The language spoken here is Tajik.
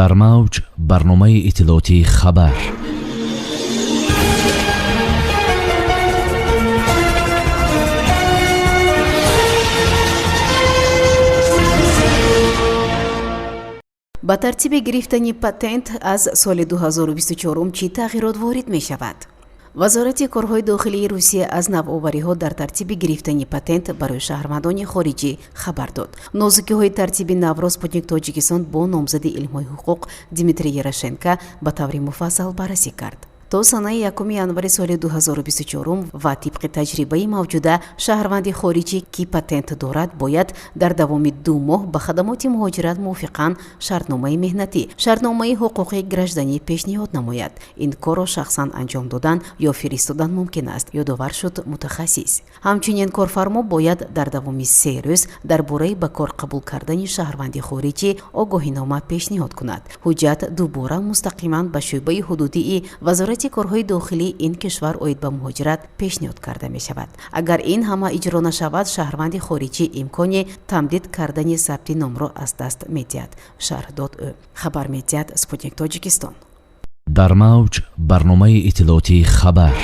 дар мавҷ барномаи иттилоотии хабар. ба тартиби гирифтани патент аз соли 2024 чӣ тағйирот ворид мешавад? вазорати корҳои дохилии русия аз навовариҳо дар тартиби гирифтани патент барои шаҳрвандони хориҷӣ хабар дод. нозукиҳои тартиби навро Спутник Тоҷикистон бо номзади илмҳои ҳуқуқ Дмитрий Ярошенко ба таври муфассал баррасӣ кард. то санаи 1 январи соли 2024 ва тибқи таҷрибаи мавҷуда шаҳрванди хориҷӣ ки патент дорад бояд дар давоми 2 моҳ ба хадамоти муҳоҷират мувофиқан шартномаи меҳнатӣ, шартномаи ҳуқуқи гражданӣ пешниҳод намояд. ин корро шахсан анҷом додан ё фиристодан мумкин аст, ёдовар шуд мутахассис. ҳамчунин корфармо бояд дар давоми 3 рӯз дар бораи ба кор қабул кардани шаҳрванди хориҷӣ огоҳинома пешниҳод кунад. ҳуҷҷат дубора мустақиман ба шӯъбаи ҳудудии вазорати корҳои дохилӣ ин кишвар оид ба муҳоҷират пешниҳод карда мешавад. агар ин ҳама иҷро нашавад, шаҳрванди хориҷӣ имкони тамдид кардани сабти номро аз даст медиҳад, шарҳ дод ӯ. хабар медиҳад Спутник Тоҷикистон. дар мавҷ барномаи иттилоотии хабар.